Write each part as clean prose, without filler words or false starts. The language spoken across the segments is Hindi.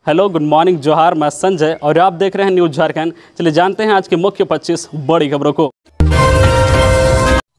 हेलो, गुड मॉर्निंग, जोहार। मैं संजय और आप देख रहे हैं न्यूज़ झारखंड। चलिए जानते हैं आज के मुख्य 25 बड़ी खबरों को।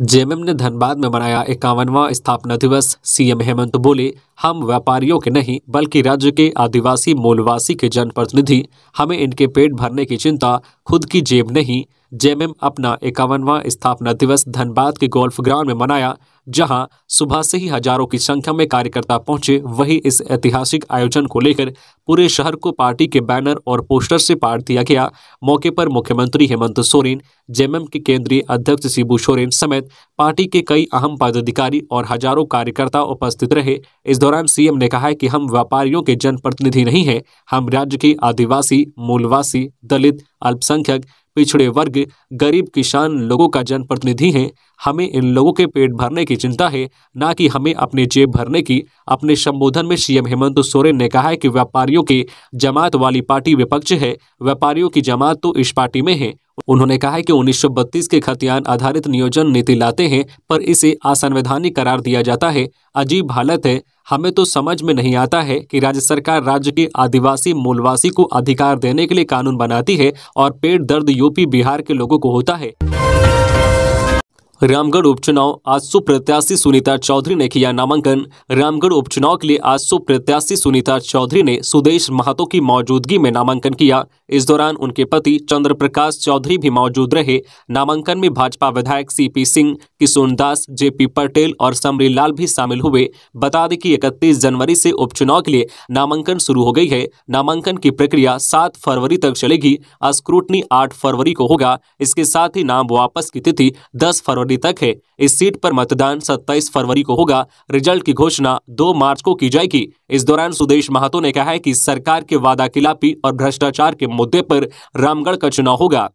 जेएमएम ने धनबाद में मनाया 51वां स्थापना दिवस। सीएम हेमंत बोले, हम व्यापारियों के नहीं बल्कि राज्य के आदिवासी मूलवासी के जनप्रतिनिधि, हमें इनके पेट भरने की चिंता, खुद की जेब नहीं। जेएमएम अपना 51वां स्थापना दिवस धनबाद के गोल्फ ग्राउंड में मनाया, जहां सुबह से ही हजारों की संख्या में कार्यकर्ता पहुंचे। वहीं इस ऐतिहासिक आयोजन को लेकर पूरे शहर को पार्टी के बैनर और पोस्टर से पाट दिया गया। मौके पर मुख्यमंत्री हेमंत सोरेन, जेएमएम के केंद्रीय अध्यक्ष शिबू सोरेन समेत पार्टी के कई अहम पदाधिकारी और हजारों कार्यकर्ता उपस्थित रहे। इस दौरान सीएम ने कहा है कि हम व्यापारियों के जनप्रतिनिधि नहीं हैं, हम राज्य के आदिवासी, मूलवासी, दलित, अल्पसंख्यक, पिछड़े वर्ग, गरीब, किसान लोगों का जनप्रतिनिधि हैं। हमें इन लोगों के पेट भरने की चिंता है, ना कि हमें अपने जेब भरने की। अपने संबोधन में सीएम हेमंत सोरेन ने कहा है कि व्यापारियों की जमात वाली पार्टी विपक्ष है, व्यापारियों की जमात तो इस पार्टी में है। उन्होंने कहा है कि 1932 के खतियान आधारित नियोजन नीति लाते हैं, पर इसे असंवैधानिक करार दिया जाता है। अजीब हालत है। हमें तो समझ में नहीं आता है कि राज्य सरकार राज्य के आदिवासी मूलवासी को अधिकार देने के लिए कानून बनाती है और पेट दर्द यूपी बिहार के लोगों को होता है। रामगढ़ उपचुनाव, आजसू प्रत्याशी सुनीता चौधरी ने किया नामांकन। रामगढ़ उपचुनाव के लिए आजसू प्रत्याशी सुनीता चौधरी ने सुदेश महतो की मौजूदगी में नामांकन किया। इस दौरान उनके पति चंद्र प्रकाश चौधरी भी मौजूद रहे। नामांकन में भाजपा विधायक सीपी सिंह, किशोर दास, जेपी पटेल और समरी लाल भी शामिल हुए। बता दें कि 31 जनवरी से उपचुनाव के लिए नामांकन शुरू हो गई है। नामांकन की प्रक्रिया 7 फरवरी तक चलेगी। स्क्रूटनी 8 फरवरी को होगा। इसके साथ ही नाम वापस की तिथि 10 फरवरी तक है। इस सीट पर मतदान 27 फरवरी को होगा। रिजल्ट की घोषणा 2 मार्च को की जाएगी। इस दौरान सुदेश महतो ने कहा है कि सरकार के वादाखिलाफी और भ्रष्टाचार के मुद्दे पर रामगढ़ का चुनाव होगा।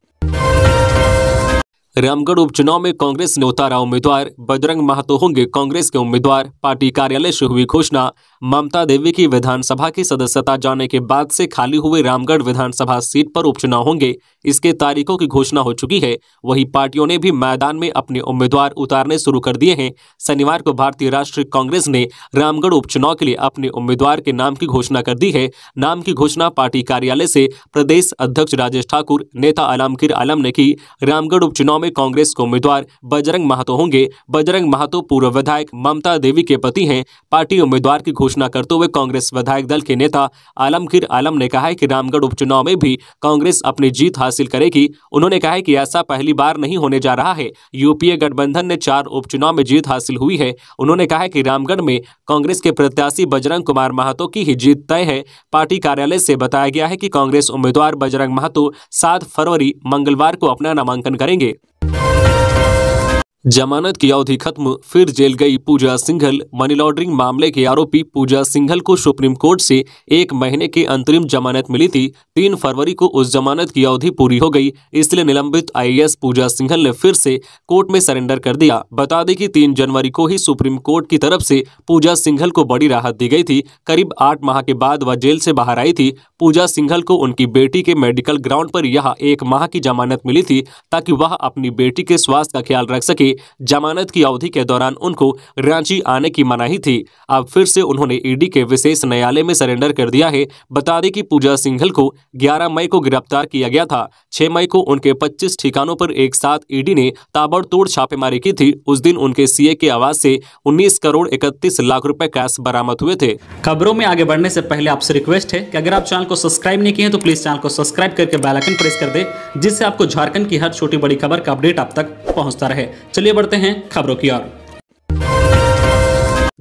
रामगढ़ उपचुनाव में कांग्रेस ने उतारा उम्मीदवार, बजरंग महतो होंगे कांग्रेस के उम्मीदवार। पार्टी कार्यालय से हुई घोषणा। ममता देवी की विधानसभा की सदस्यता जाने के बाद से खाली हुए रामगढ़ विधानसभा सीट पर उपचुनाव होंगे। इसके तारीखों की घोषणा हो चुकी है। वहीं पार्टियों ने भी मैदान में अपने उम्मीदवार उतारने शुरू कर दिए हैं। शनिवार को भारतीय राष्ट्रीय कांग्रेस ने रामगढ़ उपचुनाव के लिए अपने उम्मीदवार के नाम की घोषणा कर दी है। नाम की घोषणा पार्टी कार्यालय से प्रदेश अध्यक्ष राजेश ठाकुर, नेता आलमगीर आलम ने की। रामगढ़ उपचुनाव में कांग्रेस के उम्मीदवार बजरंग महतो होंगे। बजरंग महतो पूर्व विधायक ममता देवी के पति हैं। पार्टी उम्मीदवार की घोषणा करते हुए कांग्रेस विधायक दल के नेता आलमगीर आलम ने कहा है कि रामगढ़ उपचुनाव में भी कांग्रेस अपनी जीत हासिल करेगी। उन्होंने कहा है कि ऐसा पहली बार नहीं होने जा रहा है। यूपीए गठबंधन ने 4 उपचुनाव में जीत हासिल हुई है। उन्होंने कहा है कि रामगढ़ में कांग्रेस के प्रत्याशी बजरंग कुमार महतो की ही जीत तय है। पार्टी कार्यालय से बताया गया है कि कांग्रेस उम्मीदवार बजरंग महतो 7 फरवरी मंगलवार को अपना नामांकन करेंगे। जमानत की अवधि खत्म, फिर जेल गई पूजा सिंघल। मनी लॉन्ड्रिंग मामले के आरोपी पूजा सिंघल को सुप्रीम कोर्ट से 1 महीने की अंतरिम जमानत मिली थी। 3 फरवरी को उस जमानत की अवधि पूरी हो गई। इसलिए निलंबित आईएएस पूजा सिंघल ने फिर से कोर्ट में सरेंडर कर दिया। बता दें कि 3 जनवरी को ही सुप्रीम कोर्ट की तरफ से पूजा सिंघल को बड़ी राहत दी गई थी। करीब 8 माह के बाद वह जेल से बाहर आई थी। पूजा सिंघल को उनकी बेटी के मेडिकल ग्राउंड पर यह 1 माह की जमानत मिली थी, ताकि वह अपनी बेटी के स्वास्थ्य का ख्याल रख सके। जमानत की अवधि के दौरान उनको रांची आने की मनाही थी। अब फिर से उन्होंने ईडी के विशेष न्यायालय में सरेंडर कर दिया है। बता दें कि पूजा सिंघल को 11 मई को गिरफ्तार किया गया था। 6 मई को उनके 25 ठिकानों पर एक साथ ईडी ने ताबड़तोड़ छापेमारी की थी। उस दिन उनके सीए के आवास से 19 करोड़ 31 लाख रुपए कैश बरामद हुए थे। खबरों में आगे बढ़ने से पहले आपसे रिक्वेस्ट है कि अगर आप चैनल को सब्सक्राइब नहीं किए हैं तो प्लीज चैनल को सब्सक्राइब करके बेल आइकन प्रेस कर दे, जिससे आपको झारखंड की हर छोटी बड़ी खबर का अपडेट आप तक पहुंचता रहे। चलिए बढ़ते हैं खबरों की ओर।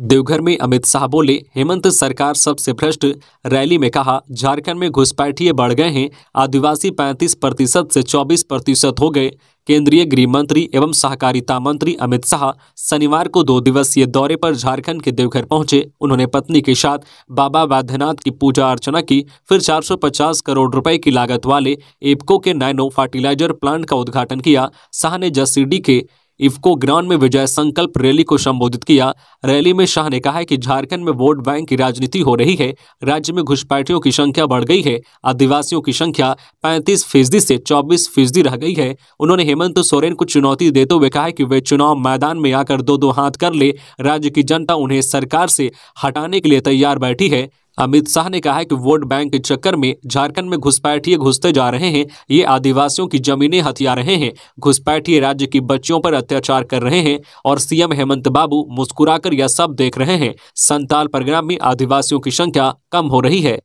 देवघर में अमित शाह बोले, हेमंत सरकार सबसे भ्रष्ट। रैली में कहा, झारखंड में घुसपैठिए बढ़ गए हैं। आदिवासी 35% से 24% हो गए। केंद्रीय गृह मंत्री एवं सहकारिता मंत्री अमित शाह शनिवार को 2 दिवसीय दौरे पर झारखंड के देवघर पहुंचे। उन्होंने पत्नी के साथ बाबा वैद्यनाथ की पूजा अर्चना की। फिर 450 करोड़ रुपए की लागत वाले इफ्को के नैनो फर्टिलाइजर प्लांट का उद्घाटन किया। शाह ने जसीडी के इफ्को ग्राउंड में विजय संकल्प रैली को संबोधित किया। रैली में शाह ने कहा है कि झारखंड में वोट बैंक की राजनीति हो रही है। राज्य में घुसपैठियों की संख्या बढ़ गई है। आदिवासियों की संख्या 35% से 24% रह गई है। उन्होंने हेमंत सोरेन को चुनौती देते हुए कहा कि वे चुनाव मैदान में आकर 2-2 हाथ कर ले। राज्य की जनता उन्हें सरकार से हटाने के लिए तैयार बैठी है। अमित शाह ने कहा है कि वोट बैंक के चक्कर में झारखंड में घुसपैठिए घुसते जा रहे हैं, ये आदिवासियों की जमीनें हथिया रहे हैं, घुसपैठिए राज्य की बच्चियों पर अत्याचार कर रहे हैं और सीएम हेमंत बाबू मुस्कुराकर यह सब देख रहे हैं। संताल परगना में आदिवासियों की संख्या कम हो रही है।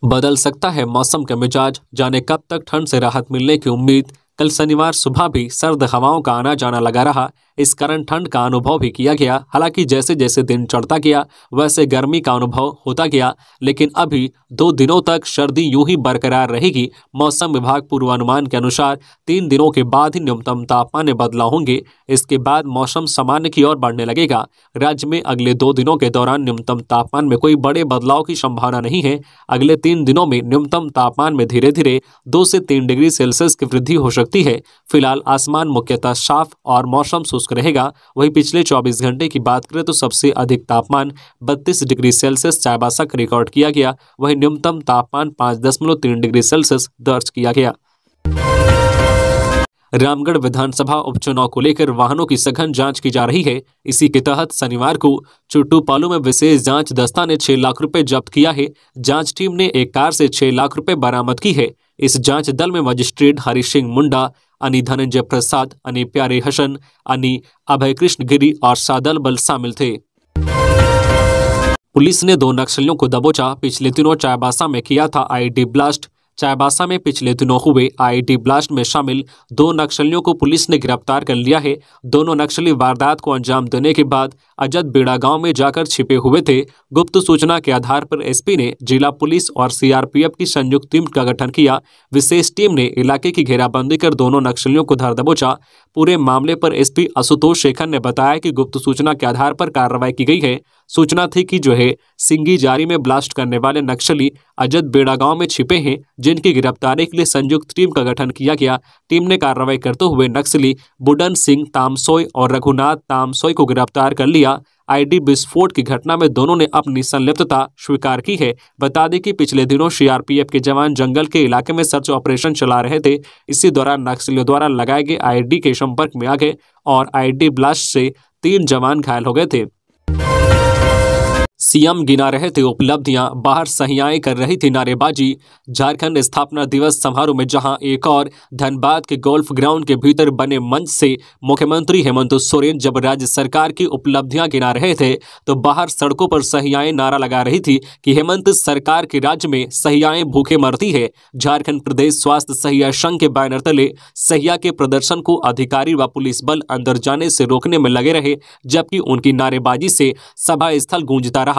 बदल सकता है मौसम का मिजाज, जाने कब तक ठंड से राहत मिलने की उम्मीद। कल शनिवार सुबह भी सर्द हवाओं का आना जाना लगा रहा, इस कारण ठंड का अनुभव भी किया गया। हालांकि जैसे जैसे दिन चढ़ता गया वैसे गर्मी का अनुभव होता गया, लेकिन अभी 2 दिनों तक सर्दी यूं ही बरकरार रहेगी। मौसम विभाग पूर्वानुमान के अनुसार 3 दिनों के बाद ही न्यूनतम तापमान में बदलाव होंगे। इसके बाद मौसम सामान्य की ओर बढ़ने लगेगा। राज्य में अगले 2 दिनों के दौरान न्यूनतम तापमान में कोई बड़े बदलाव की संभावना नहीं है। अगले 3 दिनों में न्यूनतम तापमान में धीरे धीरे 2 से 3 डिग्री सेल्सियस की वृद्धि हो सकती है। फिलहाल आसमान मुख्यतः साफ और मौसम शुष्क रहेगा। वहीं पिछले 24 घंटे की बात करें तो सबसे अधिक तापमान 32 डिग्री सेल्सियस चाईबासा का रिकॉर्ड किया गया। वहीं न्यूनतम तापमान 5.3 डिग्री सेल्सियस दर्ज किया गया। रामगढ़ विधानसभा उपचुनाव को लेकर वाहनों की सघन जांच की जा रही है। इसी के तहत शनिवार को चुट्टूपालू में विशेष जांच दस्ता ने 6 लाख रुपए जब्त किया है। जांच टीम ने एक कार से 6 लाख रुपए बरामद की है। इस जांच दल में मजिस्ट्रेट हरि सिंह मुंडा, अनि धनंजय प्रसाद, अनि प्यारे हसन, अनि अभय कृष्ण गिरी और सादल बल शामिल थे। पुलिस ने 2 नक्सलियों को दबोचा। पिछले दिनों चाईबासा में किया था आईईडी ब्लास्ट। चाईबासा में पिछले दिनों हुए आईईडी ब्लास्ट में शामिल 2 नक्सलियों को पुलिस ने गिरफ्तार कर लिया है। दोनों नक्सली वारदात को अंजाम देने के बाद अजद बेड़ा गांव में जाकर छिपे हुए थे। गुप्त सूचना के आधार पर एसपी ने जिला पुलिस और सीआरपीएफ की संयुक्त टीम का गठन किया। विशेष टीम ने इलाके की घेराबंदी कर दोनों नक्सलियों को धर दबोचा। पूरे मामले पर एसपी आशुतोष शेखर ने बताया कि गुप्त सूचना के आधार पर कार्रवाई की गई है। सूचना थी कि जो है सिंगी जारी में ब्लास्ट करने वाले नक्सली अजद बेड़ा गांव में छिपे हैं, जिनकी गिरफ्तारी के लिए संयुक्त टीम का गठन किया गया। टीम ने कार्रवाई करते हुए नक्सली बुडन सिंह तामसोय और रघुनाथ तामसोय को गिरफ्तार कर लिया। आईडी विस्फोट की घटना में दोनों ने अपनी संलिप्तता स्वीकार की है। बता दें कि पिछले दिनों सीआरपीएफ के जवान जंगल के इलाके में सर्च ऑपरेशन चला रहे थे। इसी दौरान नक्सलियों द्वारा लगाए गए आईडी के संपर्क में आ गए और आईडी ब्लास्ट से 3 जवान घायल हो गए थे। सीएम गिना रहे थे उपलब्धियां, बाहर सहियाएं कर रही थी नारेबाजी। झारखंड स्थापना दिवस समारोह में जहां एक और धनबाद के गोल्फ ग्राउंड के भीतर बने मंच से मुख्यमंत्री हेमंत सोरेन जब राज्य सरकार की उपलब्धियां गिना रहे थे तो बाहर सड़कों पर सहियाएं नारा लगा रही थी कि हेमंत सरकार के राज्य में सहियाएं भूखे मरती है। झारखंड प्रदेश स्वास्थ्य सहिया संघ के बैनर तले सहिया के प्रदर्शन को अधिकारी व पुलिस बल अंदर जाने से रोकने में लगे रहे, जबकि उनकी नारेबाजी से सभा स्थल गूंजता रहा।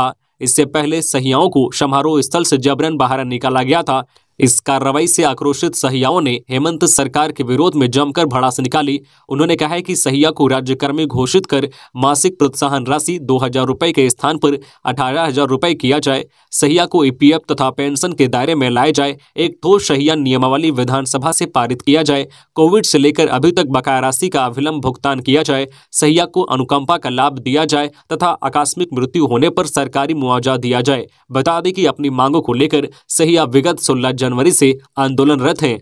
इससे पहले सहियाओं को समारोह स्थल से जबरन बाहर निकाला गया था। इस कार्रवाई से आक्रोशित सहियाओं ने हेमंत सरकार के विरोध में जमकर भड़ास निकाली। उन्होंने कहा है कि सहिया को राज्यकर्मी घोषित कर मासिक प्रोत्साहन राशि 2000 रुपए के स्थान पर 18,000 रुपए किया जाए। सहिया को ईपीएफ तथा पेंशन के दायरे में लाए जाए। एक ठोस सहिया नियमावली विधानसभा से पारित किया जाए। कोविड से लेकर अभी तक बकाया राशि का अविलंब भुगतान किया जाए। सहिया को अनुकंपा का लाभ दिया जाए तथा आकस्मिक मृत्यु होने पर सरकारी मुआवजा दिया जाए। बता दें कि अपनी मांगों को लेकर सहिया विगत 16 जनवरी से आंदोलनरत हैं।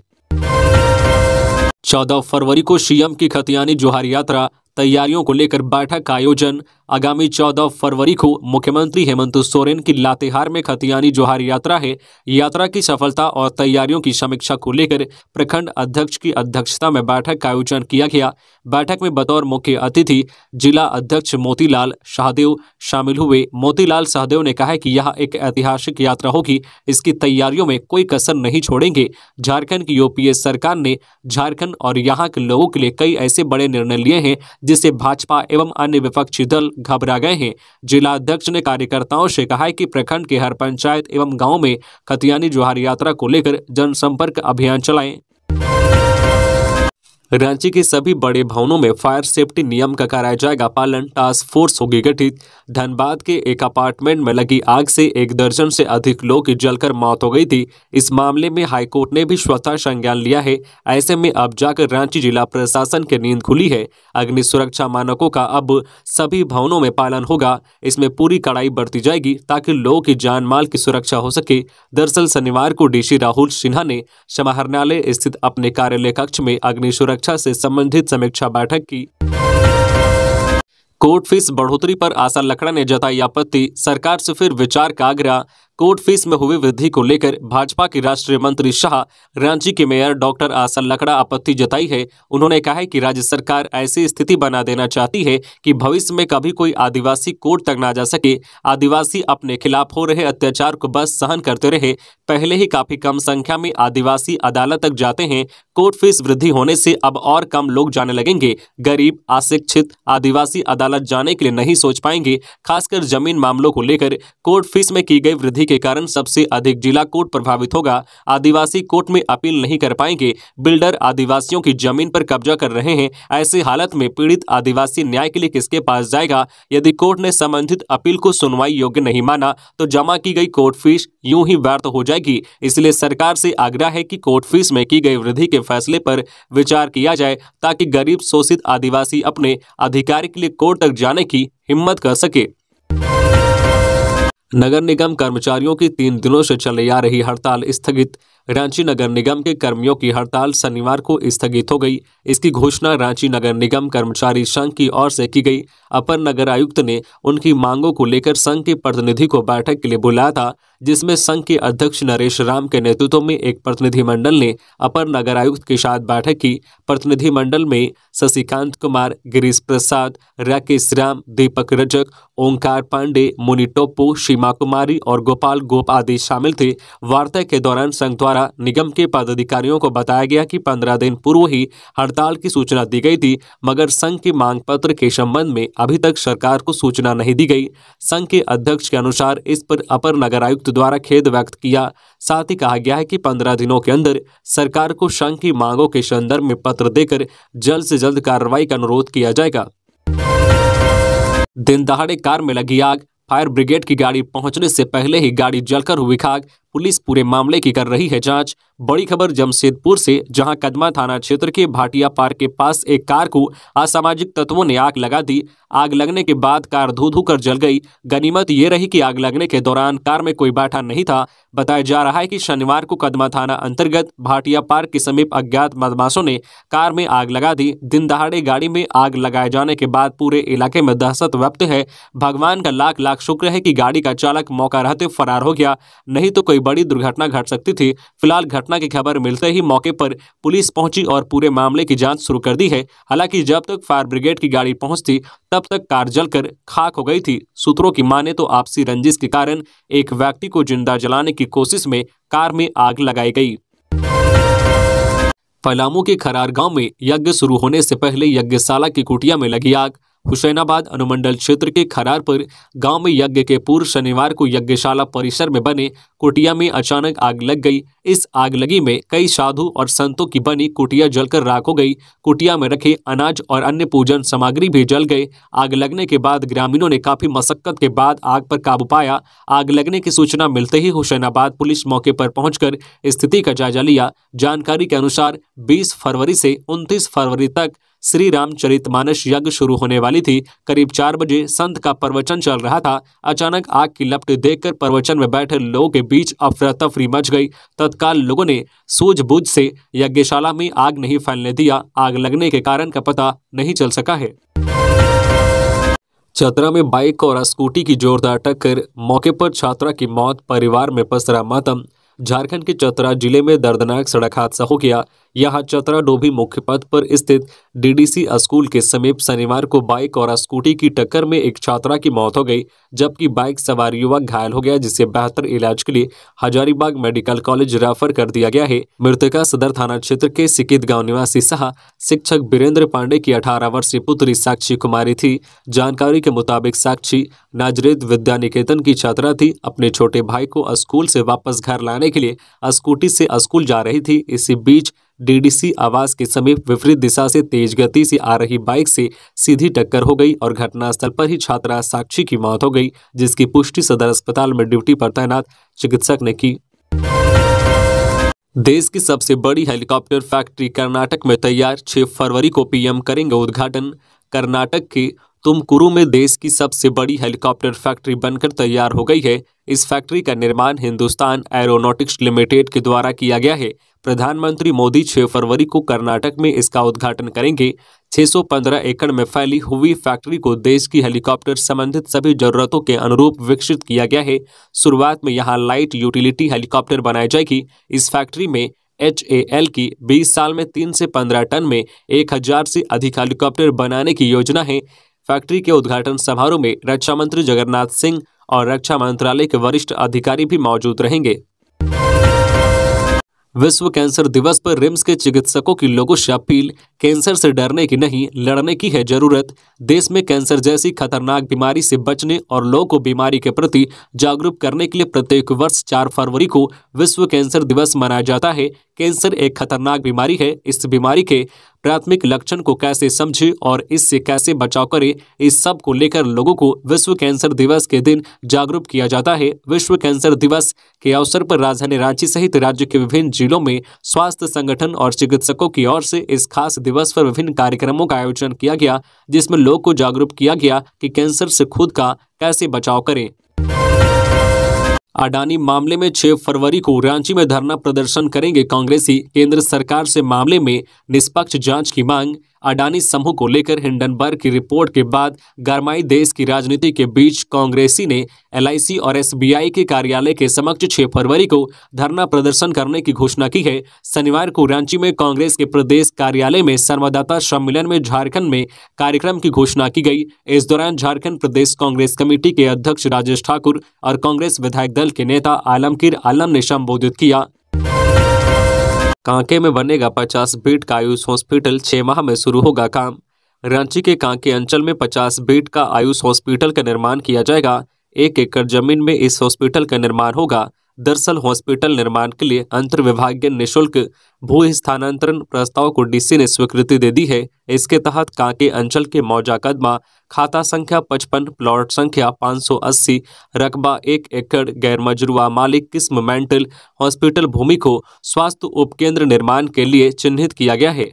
14 फरवरी को सीएम की खतियानी जोहार यात्रा, तैयारियों को लेकर बैठक का आयोजन। आगामी 14 फरवरी को मुख्यमंत्री हेमंत सोरेन की लातेहार में खतियानी जोहार यात्रा है। यात्रा की सफलता और तैयारियों की समीक्षा को लेकर प्रखंड अध्यक्ष की अध्यक्षता में बैठक का आयोजन किया गया। बैठक में बतौर मुख्य अतिथि जिला अध्यक्ष मोतीलाल शाहदेव शामिल हुए। मोतीलाल शाहदेव ने कहा कि यह एक ऐतिहासिक यात्रा होगी, इसकी तैयारियों में कोई कसर नहीं छोड़ेंगे। झारखंड की यूपीए सरकार ने झारखंड और यहाँ के लोगों के लिए कई ऐसे बड़े निर्णय लिए हैं जिससे भाजपा एवं अन्य विपक्षी दल घबरा गए हैं। जिला अध्यक्ष ने कार्यकर्ताओं से कहा है कि प्रखंड के हर पंचायत एवं गांव में खतियानी जोहार यात्रा को लेकर जनसंपर्क अभियान चलाएं। रांची के सभी बड़े भवनों में फायर सेफ्टी नियम का कराया जाएगा पालन, टास्क फोर्स होगी गठित। धनबाद के एक अपार्टमेंट में लगी आग से 1 दर्जन से अधिक लोगों की जलकर मौत हो गई थी। इस मामले में हाईकोर्ट ने भी स्वतः संज्ञान लिया है। ऐसे में अब जाकर रांची जिला प्रशासन की नींद खुली है। अग्नि सुरक्षा मानकों का अब सभी भवनों में पालन होगा। इसमें पूरी कड़ाई बरती जाएगी ताकि लोगों की जान माल की सुरक्षा हो सके। दरअसल शनिवार को डीसी राहुल सिन्हा ने समाहरणालय स्थित अपने कार्यालय कक्ष में अग्नि सुरक्षा से संबंधित समीक्षा बैठक की। कोर्ट फीस बढ़ोतरी पर आशा लकड़ा ने जताई आपत्ति, सरकार से फिर विचार का आग्रह। कोर्ट फीस में हुई वृद्धि को लेकर भाजपा के राष्ट्रीय मंत्री शाह, रांची के मेयर डॉक्टर आशा लकड़ा आपत्ति जताई है। उन्होंने कहा है कि राज्य सरकार ऐसी स्थिति बना देना चाहती है कि भविष्य में कभी कोई आदिवासी कोर्ट तक ना जा सके। आदिवासी अपने खिलाफ हो रहे अत्याचार को बस सहन करते रहे। पहले ही काफी कम संख्या में आदिवासी अदालत तक जाते हैं। कोर्ट फीस वृद्धि होने से अब और कम लोग जाने लगेंगे। गरीब, अशिक्षित आदिवासी अदालत जाने के लिए नहीं सोच पाएंगे। खासकर जमीन मामलों को लेकर कोर्ट फीस में की गई वृद्धि के कारण सबसे अधिक जिला कोर्ट प्रभावित होगा। आदिवासी कोर्ट में अपील नहीं कर पाएंगे। बिल्डर आदिवासियों की जमीन पर कब्जा कर रहे हैं। ऐसी हालत में पीड़ित आदिवासी न्याय के लिए किसके पास जाएगा? यदि कोर्ट ने संबंधित अपील को सुनवाई योग्य नहीं माना तो जमा की गई कोर्ट फीस यूं ही व्यर्थ हो जाएगी। इसलिए सरकार से आग्रह है कि कोर्ट फीस में की गई वृद्धि के फैसले पर विचार किया जाए ताकि गरीब शोषित आदिवासी अपने अधिकार के लिए कोर्ट तक जाने की हिम्मत कर सके। नगर निगम कर्मचारियों की 3 दिनों से चली आ रही हड़ताल स्थगित। रांची नगर निगम के कर्मियों की हड़ताल शनिवार को स्थगित हो गई। इसकी घोषणा रांची नगर निगम कर्मचारी संघ की ओर से की गई। अपर नगर आयुक्त ने उनकी मांगों को लेकर संघ के प्रतिनिधि को बैठक के लिए बुलाया था, जिसमें संघ के अध्यक्ष नरेश राम के नेतृत्व में एक प्रतिनिधिमंडल ने अपर नगर आयुक्त के साथ बैठक की। प्रतिनिधिमंडल में शशिकांत कुमार, गिरीश प्रसाद, राकेश राम, दीपक रजक, ओंकार पांडे, मुनि टोप्पो, सीमा कुमारी और गोपाल गोप आदि शामिल थे। वार्ता के दौरान संघ द्वारा निगम के पदाधिकारियों को बताया गया कि 15 दिन पूर्व ही हड़ताल की सूचना दी गई थी, मगर संघ के मांग पत्र के संबंध में अभी तक सरकार को सूचना नहीं दी गई। संघ के अध्यक्ष के अनुसार इस पर अपर नगर आयुक्त द्वारा खेद व्यक्त किया। साथ ही कहा गया है कि 15 दिनों के अंदर सरकार को संघ की मांगों के संदर्भ में पत्र देकर जल्द से जल्द कार्रवाई का अनुरोध किया जाएगा। दिन दहाड़े कार में लगी आग, फायर ब्रिगेड की गाड़ी पहुंचने से पहले ही गाड़ी जलकर हुई खाक। पुलिस पूरे मामले की कर रही है जांच। बड़ी खबर जमशेदपुर से, जहां कदमा थाना क्षेत्र के भाटिया पार्क के पास एक कार को असामाजिक तत्वों ने आग लगा दी। आग लगने के बाद कार धू धू कर जल गई। गनीमत ये रही कि आग लगने के दौरान कार में कोई बैठा नहीं था। बताया जा रहा है कि शनिवार को कदमा थाना अंतर्गत भाटिया पार्क के समीप अज्ञात बदमाशों ने कार में आग लगा दी। दिन दहाड़े गाड़ी में आग लगाए जाने के बाद पूरे इलाके में दहशत व्याप्त है। भगवान का लाख लाख शुक्र है कि गाड़ी का चालक मौका रहते फरार हो गया, नहीं तो कोई बड़ी दुर्घटना घट सकती थी। फिलहाल घटना की खबर मिलते ही मौके पर पुलिस पहुंची और पूरे मामले की जांच शुरू कर दी है। हालांकि जब तक फायर ब्रिगेड की गाड़ी पहुंचती तब तक कार जलकर खाक हो गई थी। सूत्रों की माने तो आपसी रंजिश के कारण एक व्यक्ति को जिंदा जलाने की कोशिश में कार में आग लगाई गई। पलामू के खरार गांव में यज्ञ शुरू होने से पहले यज्ञशाला की कुटिया में लगी आग। हुसैनाबाद अनुमंडल क्षेत्र के खरार पर गांव में यज्ञ के पूर्व शनिवार को यज्ञशाला परिसर में बने कुटिया में अचानक आग लग गई। इस आगलगी में कई साधु और संतों की बनी कुटिया जलकर राख हो गई। कुटिया में रखे अनाज और अन्य पूजन सामग्री भी जल गए। आग लगने के बाद ग्रामीणों ने काफी मशक्कत के बाद आग पर काबू पाया। आग लगने की सूचना मिलते ही हुसैनाबाद पुलिस मौके पर पहुंचकर स्थिति का जायजा लिया। जानकारी के अनुसार 20 फरवरी से 29 फरवरी तक श्री रामचरितमानस यज्ञ शुरू होने वाली थी। करीब 4 बजे संत का प्रवचन चल रहा था। अचानक आग की लपटें देखकर प्रवचन में बैठे लोगों के बीच अफरा तफरी मच गई। तत्काल लोगों ने सूझबूझ से यज्ञशाला में आग नहीं फैलने दिया। आग लगने के कारण का पता नहीं चल सका है। चतरा में बाइक और स्कूटी की जोरदार टक्कर, मौके पर छात्रा की मौत, परिवार में पसरा मातम। झारखंड के चतरा जिले में दर्दनाक सड़क हादसा हो गया। यहां चतरा डोभी मुख्य पथ पर स्थित डीडीसी स्कूल के समीप शनिवार को बाइक और स्कूटी की टक्कर में एक छात्रा की मौत हो गई, जबकि बाइक सवार युवक घायल हो गया, जिसे बेहतर इलाज के लिए हजारीबाग मेडिकल कॉलेज रेफर कर दिया गया है। मृतका सदर थाना क्षेत्र के सिकित गांव निवासी सह शिक्षक वीरेंद्र पांडे की 18 वर्षीय पुत्री साक्षी कुमारी थी। जानकारी के मुताबिक साक्षी नाजरेत विद्या निकेतन की छात्रा थी। अपने छोटे भाई को स्कूल से वापस घर लाने के लिए स्कूटी से स्कूल जा रही थी। इसी बीच डीडीसी आवास के समीप विपरीत दिशा से तेज गति से आ रही बाइक से सीधी टक्कर हो गई और घटनास्थल पर ही छात्रा साक्षी की मौत हो गई, जिसकी पुष्टि सदर अस्पताल में ड्यूटी पर तैनात चिकित्सक ने की। देश की सबसे बड़ी हेलीकॉप्टर फैक्ट्री कर्नाटक में तैयार, 6 फरवरी को पीएम करेंगे उद्घाटन। कर्नाटक के तुमकुरू में देश की सबसे बड़ी हेलीकॉप्टर फैक्ट्री बनकर तैयार हो गई है। इस फैक्ट्री का निर्माण हिंदुस्तान एरोनॉटिक्स लिमिटेड के द्वारा किया गया है। प्रधानमंत्री मोदी 6 फरवरी को कर्नाटक में इसका उद्घाटन करेंगे। 615 एकड़ में फैली हुई फैक्ट्री को देश की हेलीकॉप्टर संबंधित सभी जरूरतों के अनुरूप विकसित किया गया है। शुरुआत में यहां लाइट यूटिलिटी हेलीकॉप्टर बनाई जाएगी। इस फैक्ट्री में HAL की 20 साल में 3 से 15 टन में 1000 से अधिक हेलीकॉप्टर बनाने की योजना है। फैक्ट्री के उद्घाटन समारोह में रक्षा मंत्री जगन्नाथ सिंह और रक्षा मंत्रालय के वरिष्ठ अधिकारी भी मौजूद रहेंगे। विश्व कैंसर दिवस पर रिम्स के चिकित्सकों की लोगों से अपील, कैंसर से डरने की नहीं, लड़ने की है जरूरत। देश में कैंसर जैसी खतरनाक बीमारी से बचने और लोगों को बीमारी के प्रति जागरूक करने के लिए प्रत्येक वर्ष 4 फरवरी को विश्व कैंसर दिवस मनाया जाता है। कैंसर एक खतरनाक बीमारी है। इस बीमारी के प्राथमिक लक्षण को कैसे समझे और इससे कैसे बचाव करें, इस सब को लेकर लोगों को विश्व कैंसर दिवस के दिन जागरूक किया जाता है। विश्व कैंसर दिवस के अवसर पर राजधानी रांची सहित राज्य के विभिन्न जिलों में स्वास्थ्य संगठन और चिकित्सकों की ओर से इस खास दिवस पर विभिन्न कार्यक्रमों का आयोजन किया गया, जिसमें लोगों को जागरूक किया गया कि कैंसर से खुद का कैसे बचाव करें। अडानी मामले में 6 फरवरी को रांची में धरना प्रदर्शन करेंगे कांग्रेसी। केंद्र सरकार से मामले में निष्पक्ष जांच की मांग। अडानी समूह को लेकर हिंडनबर्ग की रिपोर्ट के बाद गरमाई देश की राजनीति के बीच कांग्रेसी ने LIC और SBI के कार्यालय के समक्ष 6 फरवरी को धरना प्रदर्शन करने की घोषणा की है। शनिवार को रांची में कांग्रेस के प्रदेश कार्यालय में संवाददाता सम्मेलन में झारखंड में कार्यक्रम की घोषणा की गई। इस दौरान झारखंड प्रदेश कांग्रेस कमेटी के अध्यक्ष राजेश ठाकुर और कांग्रेस विधायक दल के नेता आलमगीर आलम ने संबोधित किया। कांके में बनेगा 50 बेड का आयुष हॉस्पिटल, 6 माह में शुरू होगा काम। रांची के कांके अंचल में 50 बेड का आयुष हॉस्पिटल का निर्माण किया जाएगा। 1 एकड़ जमीन में इस हॉस्पिटल का निर्माण होगा। दरअसल हॉस्पिटल निर्माण के लिए अंतर विभागीय निःशुल्क भू स्थानांतरण प्रस्ताव को DC ने स्वीकृति दे दी है। इसके तहत कांके अंचल के मौजा कदमा, खाता संख्या 55, प्लॉट संख्या 580, रकबा 1 एकड़, गैर मजरूआ मालिक किस्म मेंटल हॉस्पिटल भूमि को स्वास्थ्य उपकेंद्र निर्माण के लिए चिन्हित किया गया है।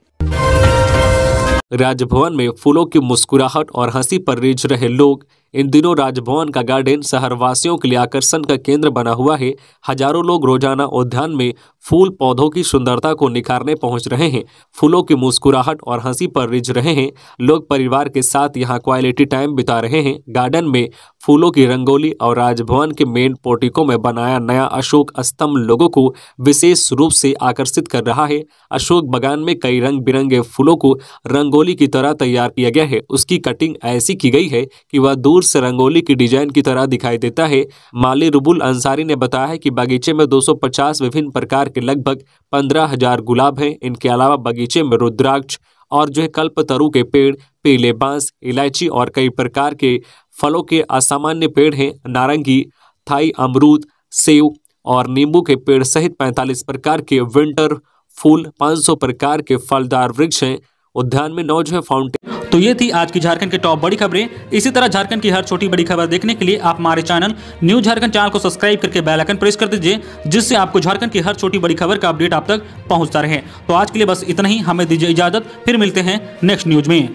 राजभवन में फूलों की मुस्कुराहट और हंसी पर रीझ रहे लोग। इन दिनों राजभवन का गार्डन शहरवासियों के लिए आकर्षण का केंद्र बना हुआ है। हजारों लोग रोजाना उद्यान में फूल पौधों की सुंदरता को निखारने पहुंच रहे हैं। फूलों की मुस्कुराहट और हंसी पर रिझ रहे हैं लोग। परिवार के साथ यहां क्वालिटी टाइम बिता रहे हैं। गार्डन में फूलों की रंगोली और राजभवन के मेन पोर्टिको में बनाया नया अशोक स्तंभ लोगों को विशेष रूप से आकर्षित कर रहा है। अशोक बागान में कई रंग बिरंगे फूलों को रंगोली की तरह तैयार किया गया है। उसकी कटिंग ऐसी की गई है कि वह दूर से रंगोली की डिजाइन की तरह दिखाई देता है। माली रुबुल अंसारी ने बताया है कि बगीचे में 250 विभिन्न प्रकार के लगभग 15,000 गुलाब हैं। इनके अलावा बगीचे में रुद्राक्ष और कल्पतरु के पेड़, पीले बांस, इलायची और कई प्रकार के फलों के असामान्य पेड़ हैं। नारंगी, थाई अमरूद, सेव और नींबू के पेड़ सहित 45 प्रकार के विंटर फूल, 500 प्रकार के फलदार वृक्ष हैं। उद्यान में 9 फाउंटेन। तो ये थी आज की झारखंड की टॉप बड़ी खबरें। इसी तरह झारखंड की हर छोटी बड़ी खबर देखने के लिए आप हमारे चैनल न्यू झारखंड चैनल को सब्सक्राइब करके बेल आइकन प्रेस कर दीजिए, जिससे आपको झारखंड की हर छोटी बड़ी खबर का अपडेट आप तक पहुंचता रहे। तो आज के लिए बस इतना ही। हमें दीजिए इजाजत, फिर मिलते हैं नेक्स्ट न्यूज में।